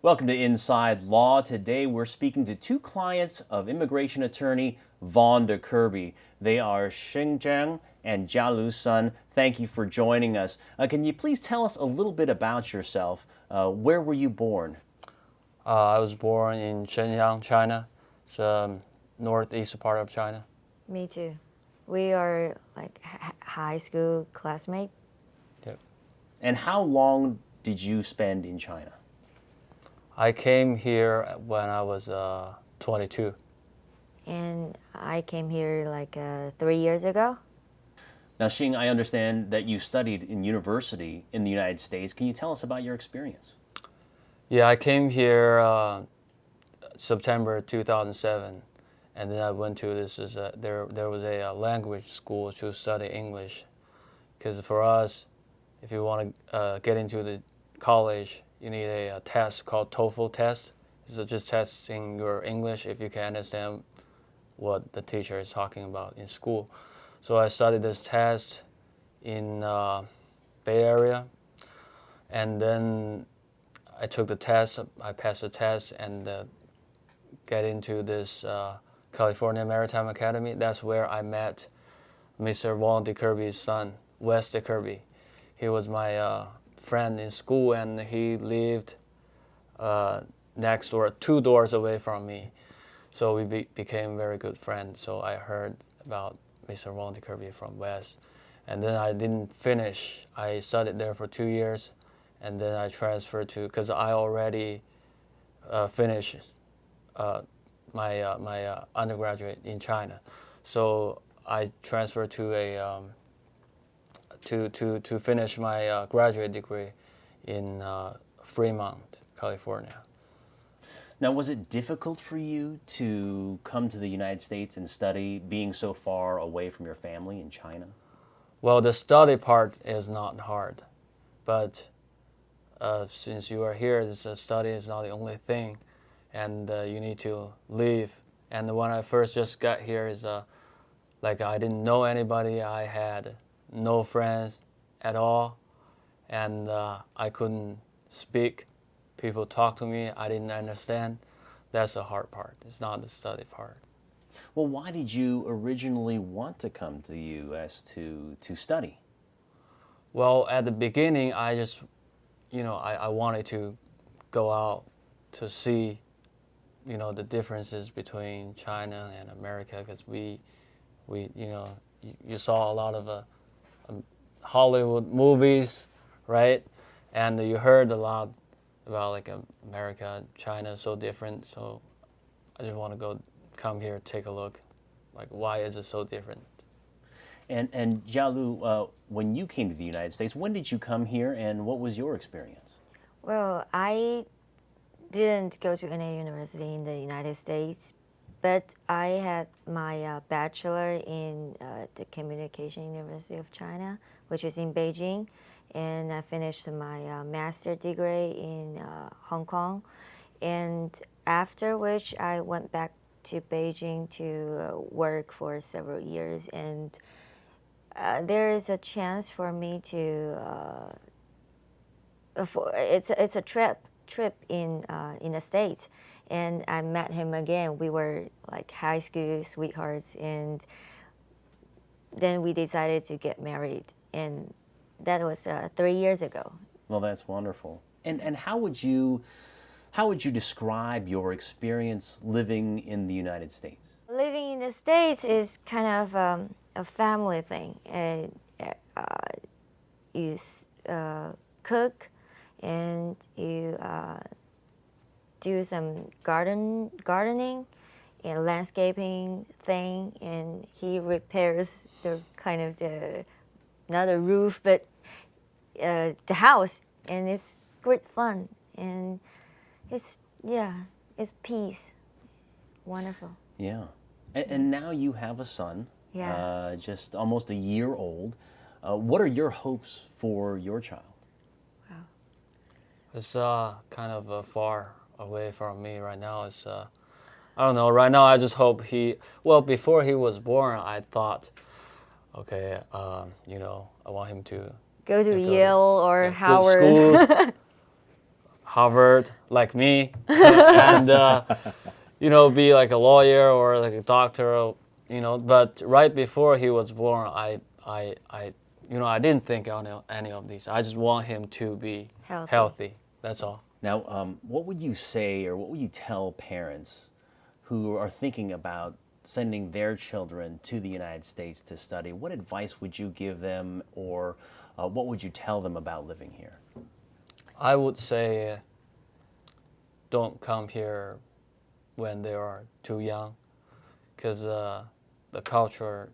Welcome to Inside Law. Today we're speaking to two clients of immigration attorney Vaughan de Kirby. They are Heilongjiang and Jia-Lu's son. Thank you for joining us. Can you please tell us a little bit about yourself? Where were you born? I was born in Shenyang, China. It's northeast part of China. Me too. We are like high school classmates. Yep. And how long did you spend in China? I came here when I was 22. And I came here like 3 years ago. Now, Xing, I understand that you studied in university in the United States. Can you tell us about your experience? Yeah, I came here September 2007, and then I went to there was a language school to study English, because for us, if you want to get into the college, you need a test called TOEFL test. It's just testing your English if you can understand what the teacher is talking about in school. So I studied this test in Bay Area, and then I took the test. I passed the test and get into this California Maritime Academy. That's where I met Mr. Vaughan de Kirby's son, Wes de Kirby. He was my friend in school, and he lived next door, 2 doors away from me. So we became very good friends. So I heard about Mr. Vaughan de Kirby from West. And then I didn't finish. I studied there for 2 years, and then I transferred to, because I already finished my undergraduate in China. So I transferred to a to finish my graduate degree in Fremont, California. Now, was it difficult for you to come to the United States and study, being so far away from your family in China? Well, the study part is not hard, but since you are here, the study is not the only thing, and you need to leave. And when I first just got here, is like I didn't know anybody. I had no friends at all, and I couldn't speak. People talk to me, I didn't understand. That's the hard part. It's not the study part. Well, why did you originally want to come to the U.S. to study? Well, at the beginning, I just, I wanted to go out to see, the differences between China and America, because you saw a lot of Hollywood movies, right? And you heard a lot about like America, China, so different. So I just want to come here, take a look, like why is it so different? And Jia-Lu, when you came to the United States, when did you come here, and what was your experience? Well, I didn't go to any university in the United States, but I had my bachelor in the Communication University of China, which is in Beijing. And I finished my master's degree in Hong Kong. And after which I went back to Beijing to work for several years. And there is a chance for me to, it's a trip in the States. And I met him again. We were like high school sweethearts, and then we decided to get married. And that was 3 years ago. Well, that's wonderful. And how would you describe your experience living in the United States? Living in the States is kind of a family thing. You cook, and you do some gardening and landscaping thing, and he repairs the kind of not a roof, but the house, and it's great fun, and it's peace, wonderful. Yeah, and now you have a son, Yeah. just almost a year old. What are your hopes for your child? Wow. It's kind of far away from me right now. It's I don't know. Right now, I just hope before he was born, I thought, okay, I want him to Go to Yale or good Howard. school. Harvard like me, and be like a lawyer or like a doctor, But right before he was born, I didn't think on any of these. I just want him to be healthy. That's all. Now, what would you say or what would you tell parents who are thinking about sending their children to the United States to study? What advice would you give them, or what would you tell them about living here? I would say don't come here when they are too young, because the culture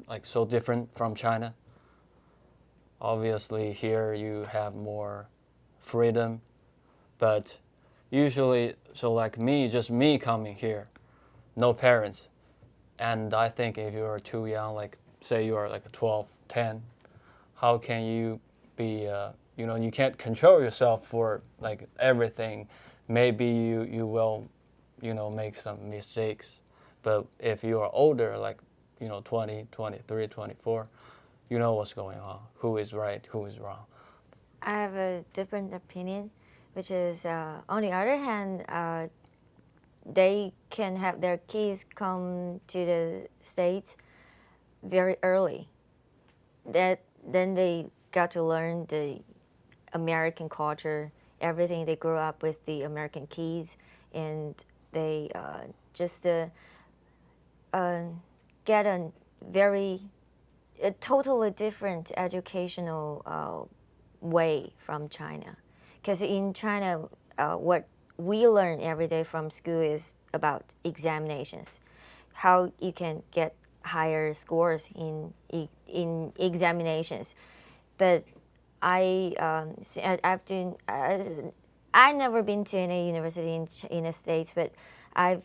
like so different from China. Obviously here you have more freedom, but usually, so like me, just me coming here, no parents. And I think if you are too young, like say you are like 12, 10, how can you be, you can't control yourself for like everything. Maybe you will, make some mistakes. But if you are older, like, 20, 23, 24, you know what's going on, who is right, who is wrong. I have a different opinion, which is on the other hand, they can have their kids come to the States very early. Then they got to learn the American culture, everything. They grew up with the American kids, and they just get a totally different educational way from China. Because in China, what we learn every day from school is about examinations, how you can get higher scores in examinations. But I've never been to any university in the States, but I've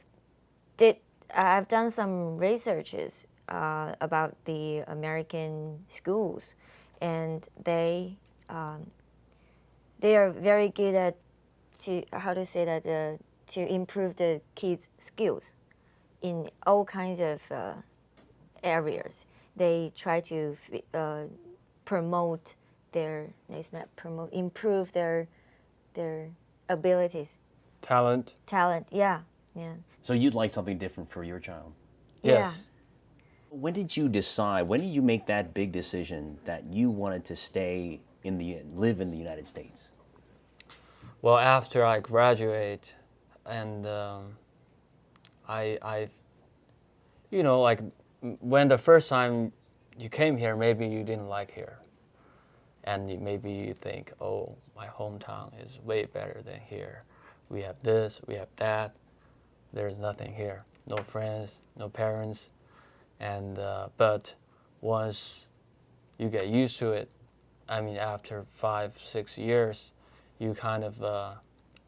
done some researches about the American schools, and they are very good at to improve the kids' skills in all kinds of areas. They try to improve their abilities. Talent. Yeah. So you'd like something different for your child? Yes. When did you make that big decision that you wanted to live in the United States? Well, after I graduate, and like when the first time you came here, maybe you didn't like here, and maybe you think, oh, my hometown is way better than here. We have this, we have that. There's nothing here, no friends, no parents, and but once you get used to it, I mean, after 5, 6 years, you kind of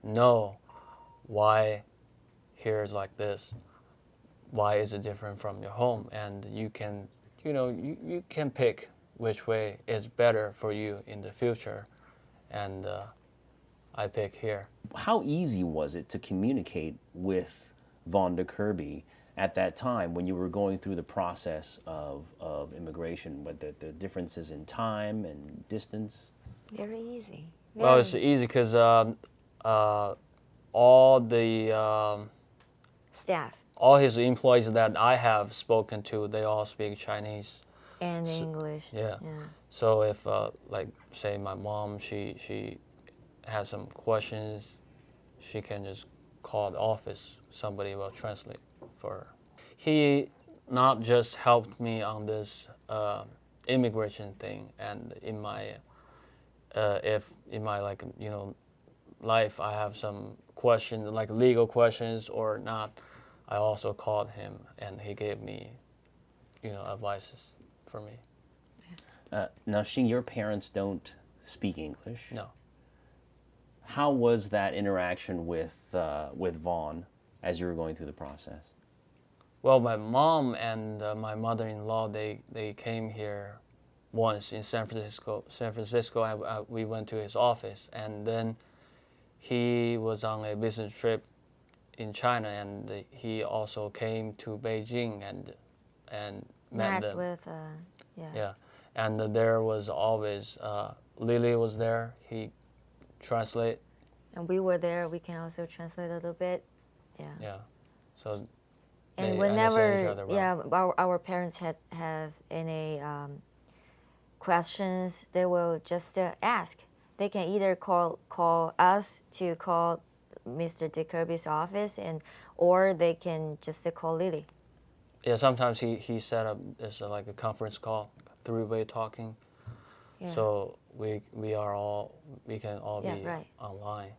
know why here is like this. Why is it different from your home? And you can, you can pick which way is better for you in the future. And I pick here. How easy was it to communicate with Vaughan de Kirby at that time when you were going through the process of immigration, with the differences in time and distance? Very easy. Well, it's easy because all the staff all his employees that I have spoken to, they all speak Chinese and English. Yeah. So if like say my mom, she has some questions, she can just call the office. Somebody will translate for her. He not just helped me on this immigration thing, and in my if in my life I have some questions like legal questions or not, I also called him and he gave me advices for me. Now, Xing, your parents don't speak English. No. How was that interaction with Vaughan as you were going through the process? Well, my mom and my mother-in-law, they came here once in San Francisco. We went to his office, and then he was on a business trip in China, and he also came to Beijing and met them. With Yeah, and there was always Lily was there. He translate. and we were there. We can also translate a little bit. Yeah. Yeah. So And they whenever, understand each other well. yeah, our parents have any questions, they will just ask. They can either call us to call Mr. de Kirby's office, or they can just call Lily. Yeah, sometimes he set up this like a conference call, three-way talking. Yeah. So we can all Yeah, be right. online.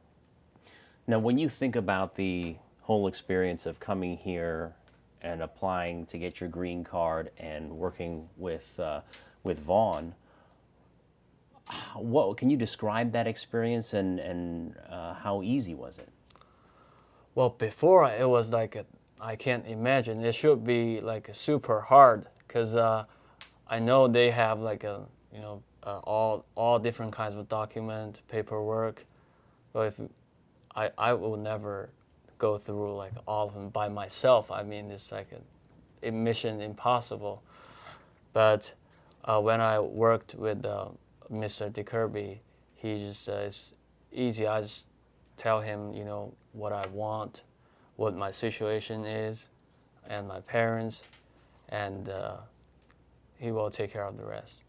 Now, when you think about the whole experience of coming here and applying to get your green card and working with Vaughan, what can you describe that experience and how easy was it? Well, before it was like I can't imagine. It should be like super hard because I know they have like all different kinds of document paperwork, but if I will never go through like all of them by myself. I mean, it's like a mission impossible. But when I worked with Mr. de Kirby, he just it's easy. I just tell him, what I want, what my situation is, and my parents, and he will take care of the rest.